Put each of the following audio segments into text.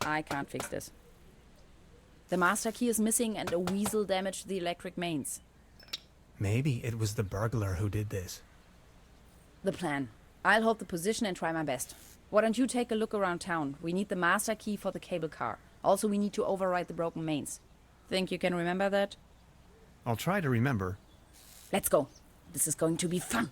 I can't fix this. The master key is missing and a weasel damaged the electric mains. Maybe it was the burglar who did this. The plan. I'll hold the position and try my best. Why don't you take a look around town? We need the master key for the cable car. Also, we need to override the broken mains. Think you can remember that? I'll try to remember. Let's go. This is going to be fun.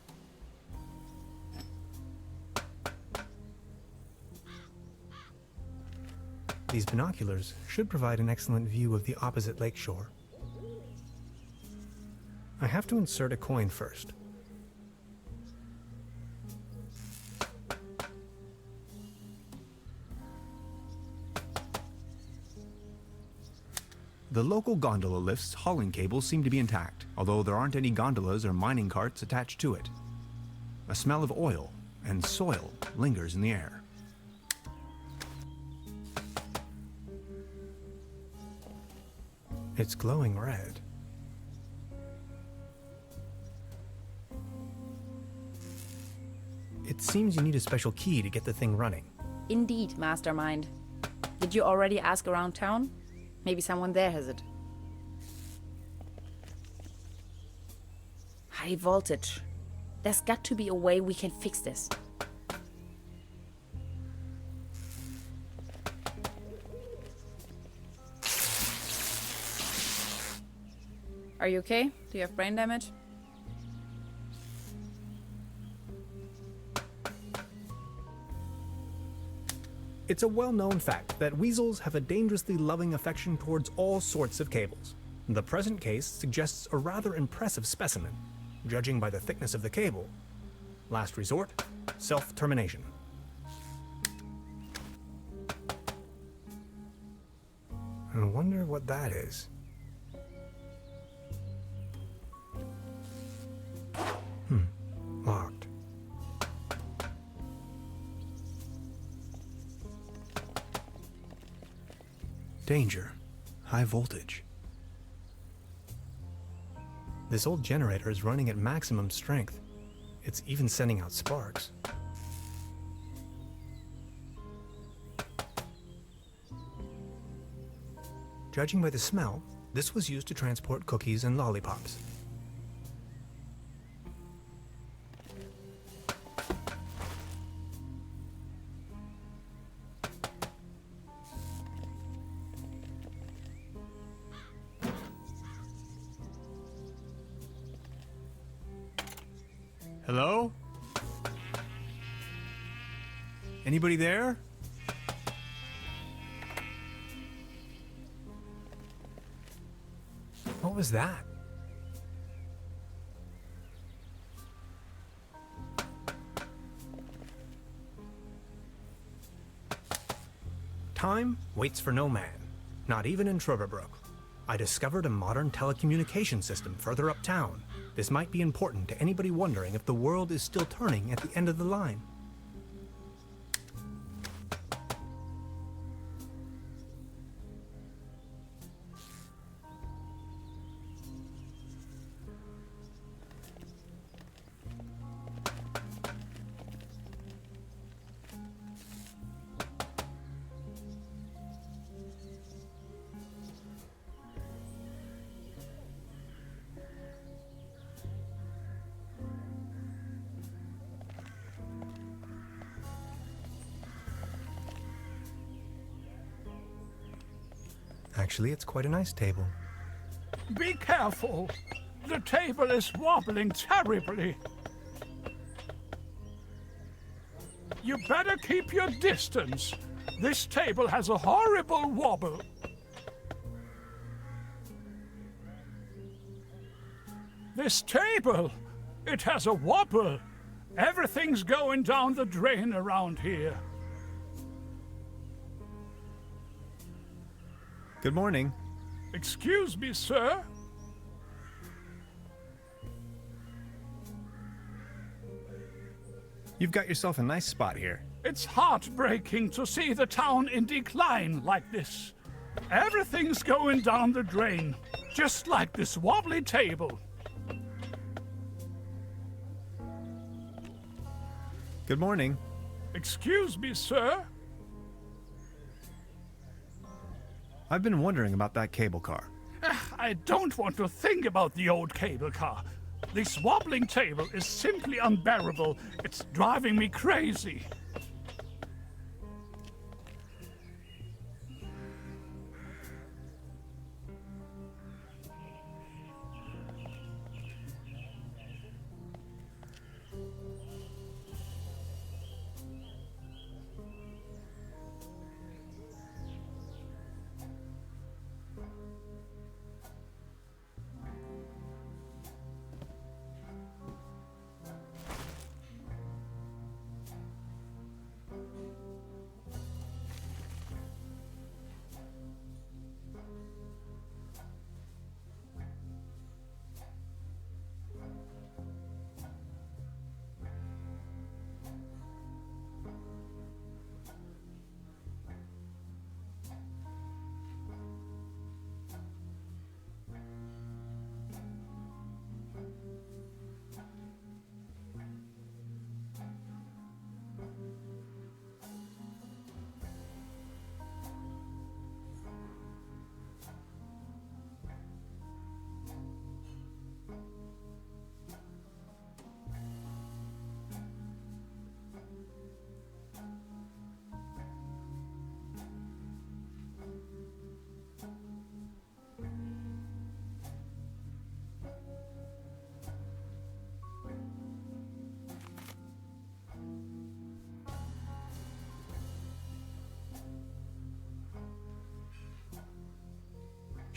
These binoculars should provide an excellent view of the opposite lakeshore. I have to insert a coin first. The local gondola lift's hauling cables seem to be intact, although there aren't any gondolas or mining carts attached to it. A smell of oil and soil lingers in the air. It's glowing red. It seems you need a special key to get the thing running. Indeed, mastermind. Did you already ask around town? Maybe someone there has it. High voltage. There's got to be a way we can fix this. Are you okay? Do you have brain damage? It's a well-known fact that weasels have a dangerously loving affection towards all sorts of cables. The present case suggests a rather impressive specimen, judging by the thickness of the cable. Last resort, self-termination. I wonder what that is. Locked. Danger. High voltage. This old generator is running at maximum strength. It's even sending out sparks. Judging by the smell, this was used to transport cookies and lollipops. Hello? Anybody there? What was that? Time waits for no man, not even in Truberbrook. I discovered a modern telecommunication system further uptown. This might be important to anybody wondering if the world is still turning at the end of the line. Actually, it's quite a nice table. Be careful! The table is wobbling terribly. You better keep your distance. This table has a horrible wobble. This table, it has a wobble. Everything's going down the drain around here. Good morning. Excuse me, sir. You've got yourself a nice spot here. It's heartbreaking to see the town in decline like this. Everything's going down the drain, just like this wobbly table. Good morning. Excuse me, sir. I've been wondering about that cable car. I don't want to think about the old cable car. This wobbling table is simply unbearable. It's driving me crazy.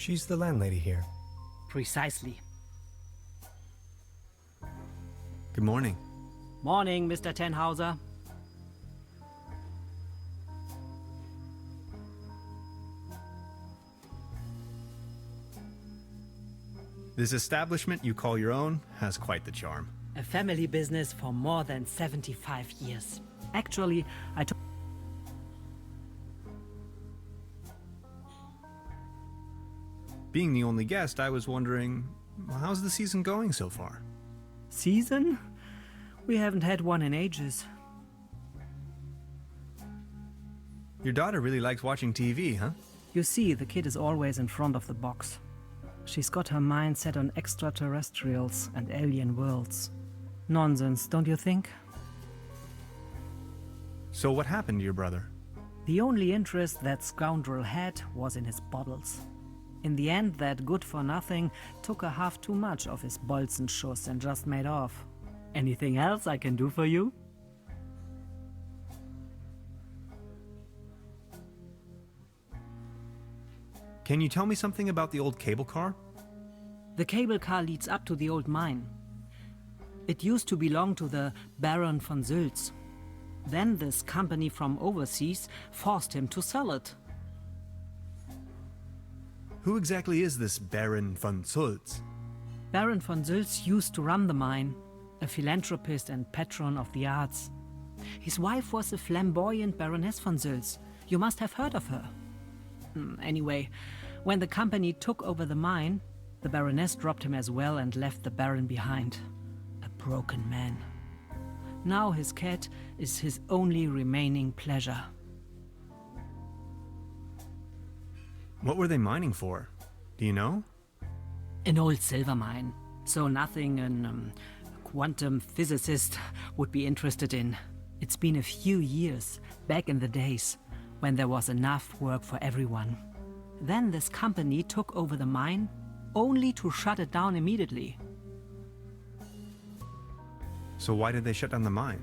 She's the landlady here. Precisely. Good morning. Morning, Mr. Tenhauser. This establishment you call your own has quite the charm. A family business for more than 75 years. Actually, I took... Being the only guest, I was wondering, how's the season going so far? Season? We haven't had one in ages. Your daughter really likes watching TV, huh? You see, the kid is always in front of the box. She's got her mind set on extraterrestrials and alien worlds. Nonsense, don't you think? So what happened to your brother? The only interest that scoundrel had was in his bottles. In the end, that good-for-nothing took a half too much of his Bolzenschuss and just made off. Anything else I can do for you? Can you tell me something about the old cable car? The cable car leads up to the old mine. It used to belong to the Baron von Sülz. Then this company from overseas forced him to sell it. Who exactly is this Baron von Sülz? Baron von Sülz used to run the mine, a philanthropist and patron of the arts. His wife was a flamboyant Baroness von Sülz. You must have heard of her. Anyway, when the company took over the mine, the Baroness dropped him as well and left the Baron behind. A broken man. Now his cat is his only remaining pleasure. What were they mining for? Do you know? An old silver mine, so nothing a quantum physicist would be interested in. It's been a few years, back in the days, when there was enough work for everyone. Then this company took over the mine, only to shut it down immediately. So why did they shut down the mine?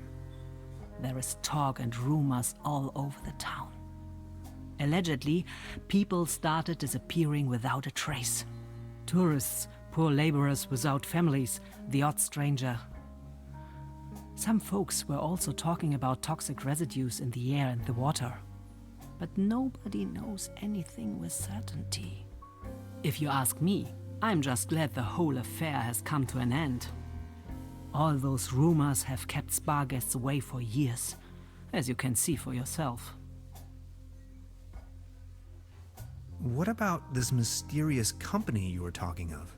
There is talk and rumors all over the town. Allegedly, people started disappearing without a trace. Tourists, poor laborers without families, the odd stranger. Some folks were also talking about toxic residues in the air and the water. But nobody knows anything with certainty. If you ask me, I'm just glad the whole affair has come to an end. All those rumors have kept spa guests away for years, as you can see for yourself. What about this mysterious company you were talking of?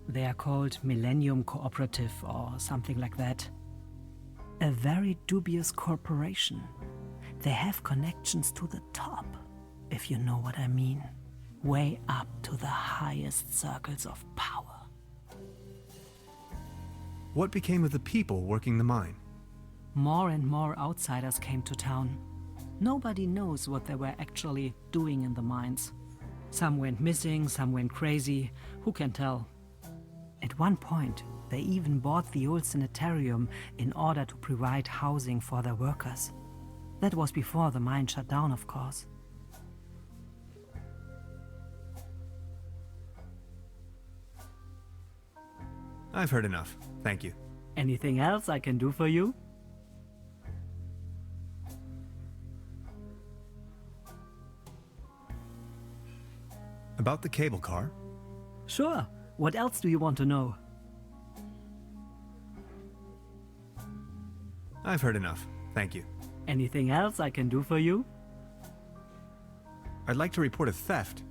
They are called Millennium Cooperative or something like that. A very dubious corporation. They have connections to the top, if you know what I mean. way up to the highest circles of power. What became of the people working the mine? More and more outsiders came to town. Nobody knows what they were actually doing in the mines. Some went missing, some went crazy. Who can tell? At one point, they even bought the old sanitarium in order to provide housing for their workers. That was before the mine shut down, of course. I've heard enough. Thank you. Anything else I can do for you? About the cable car? Sure. What else do you want to know? I've heard enough. Thank you. Anything else I can do for you? I'd like to report a theft.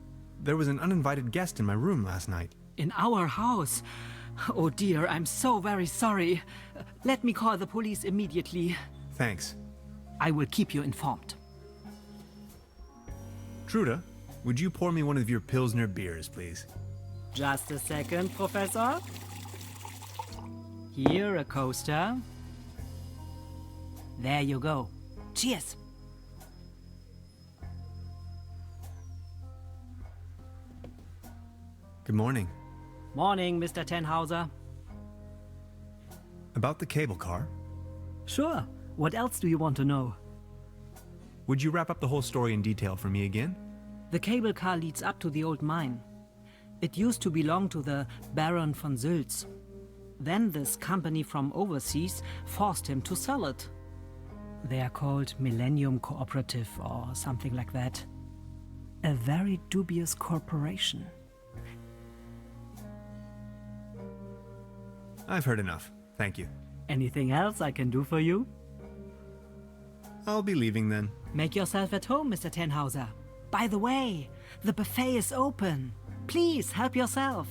There was an uninvited guest in my room last night. In our house? Oh dear, I'm so very sorry. Let me call the police immediately. Thanks. I will keep you informed. Truda, would you pour me one of your Pilsner beers, please? Just a second, Professor. Here, a coaster. There you go. Cheers! Good morning. Morning, Mr. Tenhauser. About the cable car? Sure. What else do you want to know? Would you wrap up the whole story in detail for me again? The cable car leads up to the old mine. It used to belong to the Baron von Sülz. Then this company from overseas forced him to sell it. They are called Millennium Cooperative or something like that. A very dubious corporation. I've heard enough. Thank you. Anything else I can do for you? I'll be leaving then. Make yourself at home, Mr. Tenhauser. By the way, the buffet is open. Please help yourself.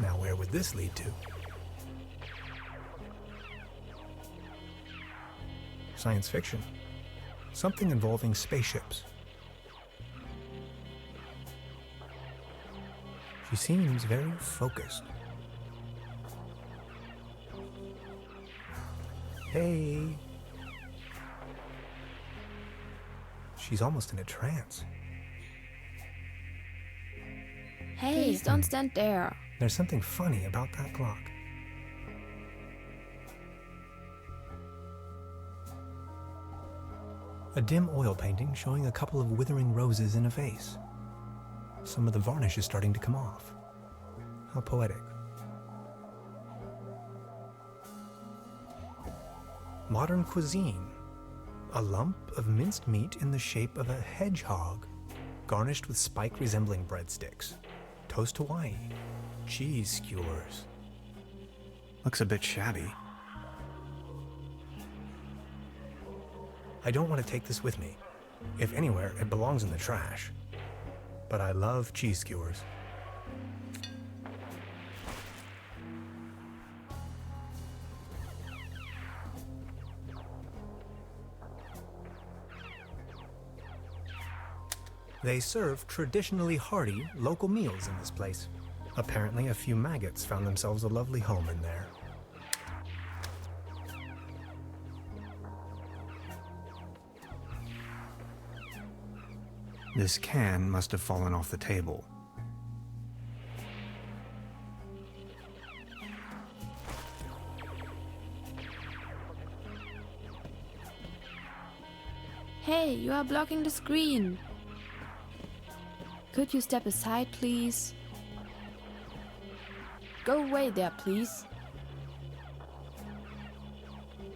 Now where would this lead to? Science fiction. Something involving spaceships. She seems very focused. Hey. She's almost in a trance. Hey, please don't stand there. There's something funny about that clock. A dim oil painting showing a couple of withering roses in a vase. Some of the varnish is starting to come off. How poetic. Modern cuisine. A lump of minced meat in the shape of a hedgehog, garnished with spike resembling breadsticks. Toast Hawaii. Cheese skewers. Looks a bit shabby. I don't want to take this with me. If anywhere, it belongs in the trash. But I love cheese skewers. They serve traditionally hearty local meals in this place. Apparently, a few maggots found themselves a lovely home in there. This can must have fallen off the table. Hey, you are blocking the screen. Could you step aside, please? Go away there, please.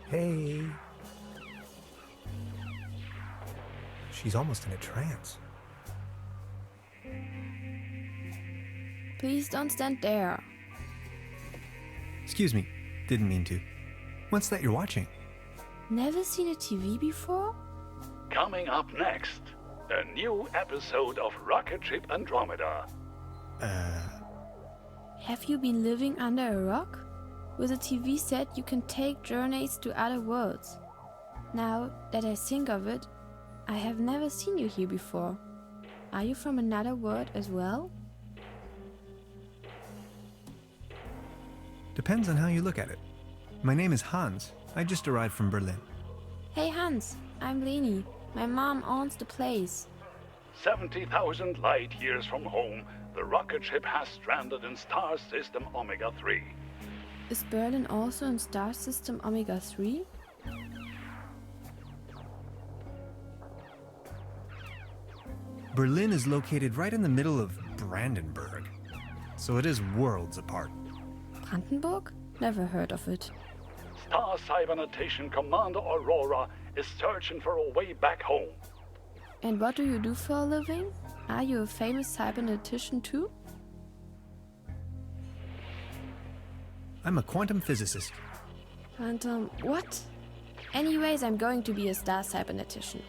Hey. She's almost in a trance. Please don't stand there. Excuse me, didn't mean to. What's that you're watching? Never seen a TV before? Coming up next, a new episode of Rocket Ship Andromeda. Have you been living under a rock? With a TV set, you can take journeys to other worlds. Now that I think of it, I have never seen you here before. Are you from another world as well? Depends on how you look at it. My name is Hans. I just arrived from Berlin. Hey Hans, I'm Leni. My mom owns the place. 70,000 light years from home, the rocket ship has stranded in star system Omega 3. Is Berlin also in star system Omega 3? Berlin is located right in the middle of Brandenburg, so it is worlds apart. Brandenburg? Never heard of it. Star Cybernetation Commander Aurora is searching for a way back home. And what do you do for a living? Are you a famous cybernetician too? I'm a quantum physicist. What? Anyways, I'm going to be a star cybernetician.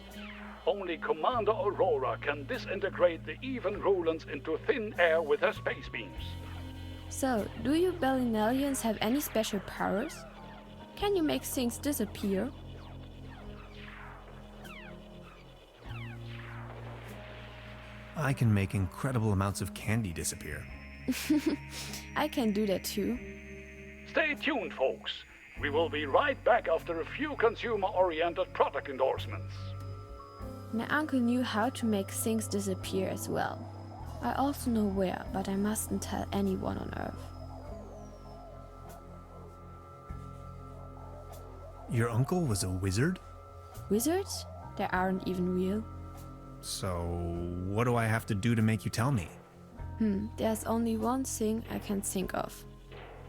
Only Commander Aurora can disintegrate the even rulons into thin air with her space beams. So, do you Berlinalians have any special powers? Can you make things disappear? I can make incredible amounts of candy disappear. I can do that too. Stay tuned, folks. We will be right back after a few consumer-oriented product endorsements. My uncle knew how to make things disappear as well. I also know where, but I mustn't tell anyone on Earth. Your uncle was a wizard? Wizards? They aren't even real. So, what do I have to do to make you tell me? There's only one thing I can think of.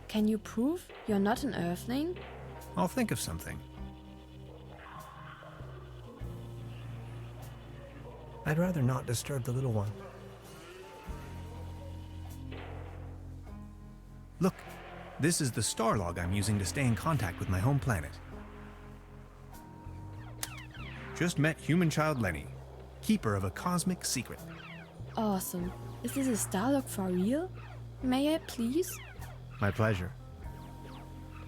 Can you prove you're not an Earthling? I'll think of something. I'd rather not disturb the little one. Look, this is the star log I'm using to stay in contact with my home planet. Just met human child Lenny, keeper of a cosmic secret. Awesome. Is this a Starlog for real? May I please? My pleasure.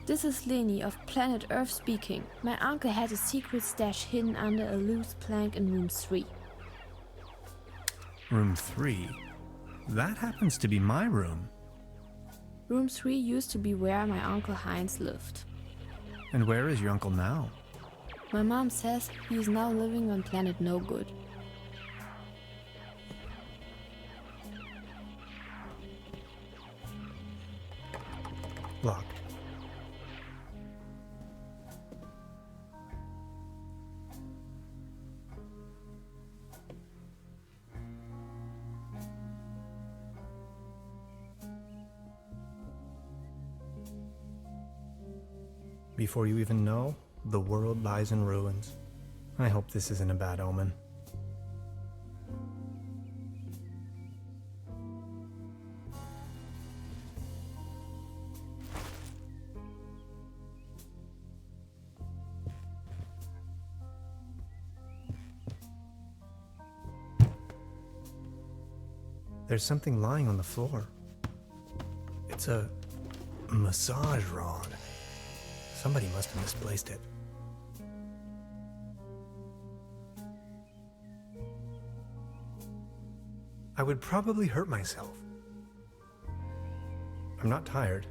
This is Leni of Planet Earth speaking. My uncle had a secret stash hidden under a loose plank in room 3. Room 3? That happens to be my room. Room 3 used to be where my uncle Heinz lived. And where is your uncle now? My mom says he is now living on planet No Good. Locked. Before you even know, the world lies in ruins. I hope this isn't a bad omen. There's something lying on the floor. It's a massage rod. Somebody must have misplaced it. I would probably hurt myself. I'm not tired.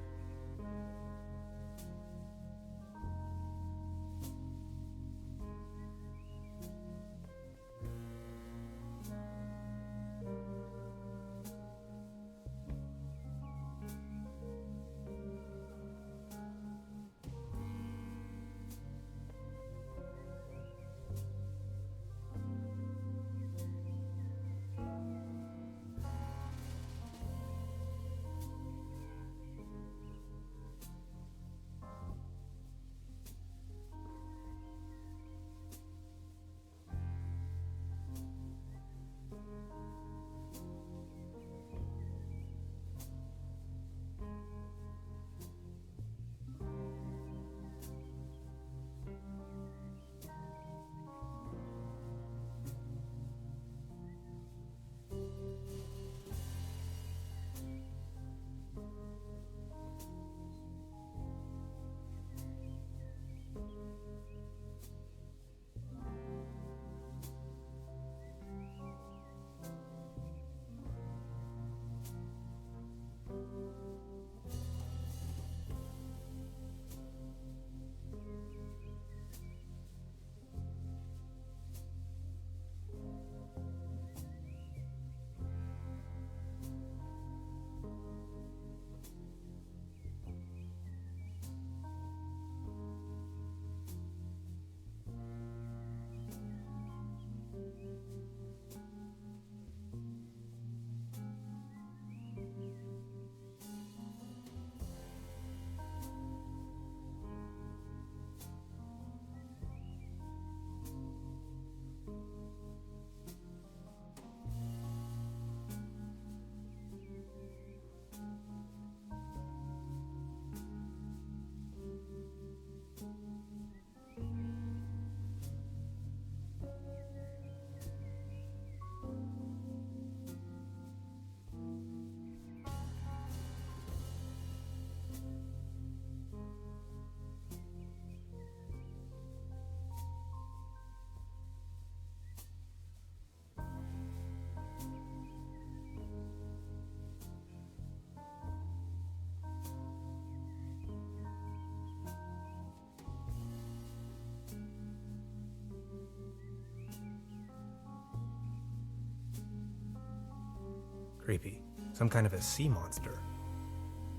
Creepy. Some kind of a sea monster.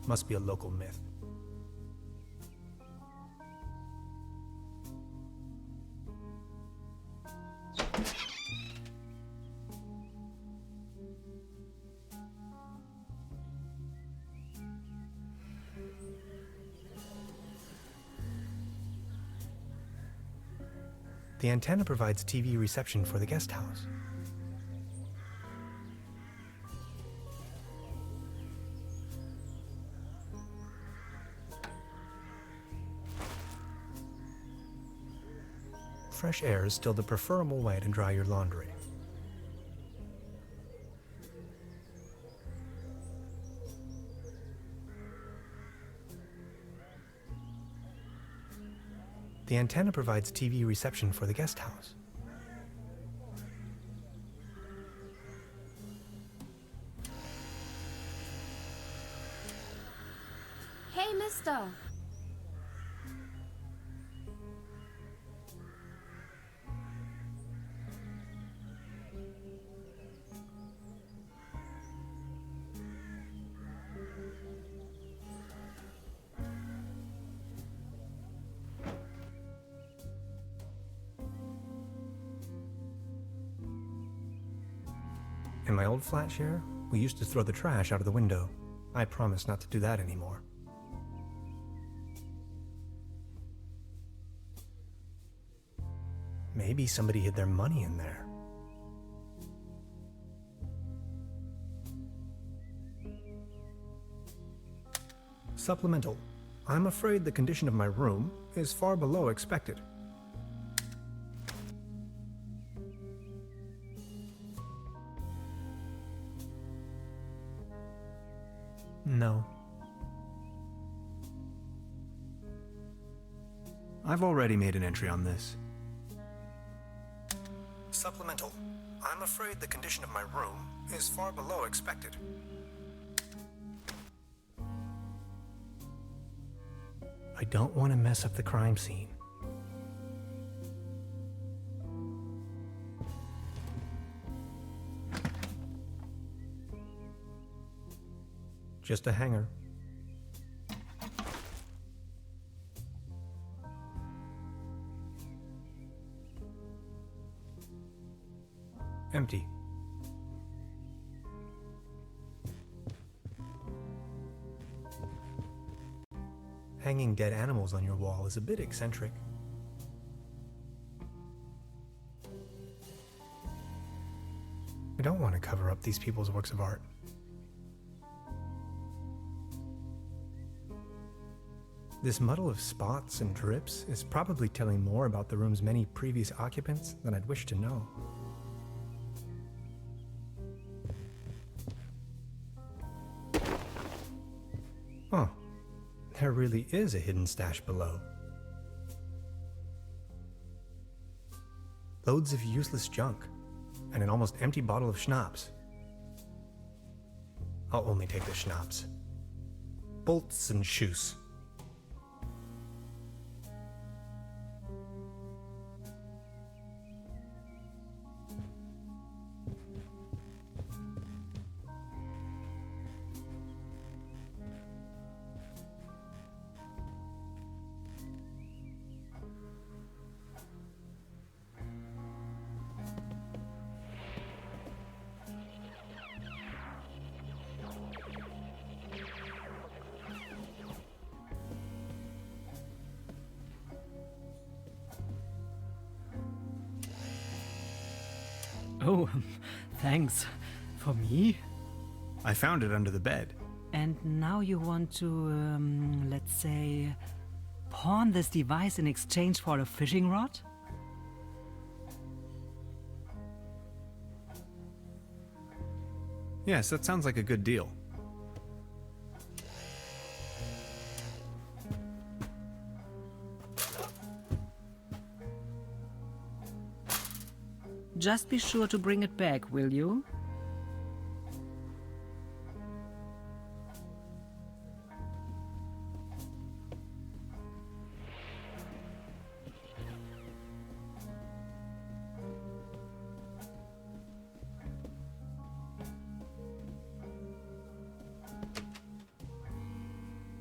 Must be a local myth. The antenna provides TV reception for the guest house. Fresh air is still the preferable way to dry your laundry. The antenna provides TV reception for the guest house. Hey, mister! In my old flat share, we used to throw the trash out of the window. I promise not to do that anymore. Maybe somebody hid their money in there. Supplemental. I'm afraid the condition of my room is far below expected. No. I've already made an entry on this. Supplemental. I'm afraid the condition of my room is far below expected. I don't want to mess up the crime scene. Just a hanger. Empty. Hanging dead animals on your wall is a bit eccentric. I don't want to cover up these people's works of art. This muddle of spots and drips is probably telling more about the room's many previous occupants than I'd wish to know. Oh, there really is a hidden stash below. Loads of useless junk, and an almost empty bottle of schnapps. I'll only take the schnapps. Bolts and shoes. Oh, thanks. For me? I found it under the bed. And now you want to, let's say, pawn this device in exchange for a fishing rod? Yes, that sounds like a good deal. Just be sure to bring it back, will you?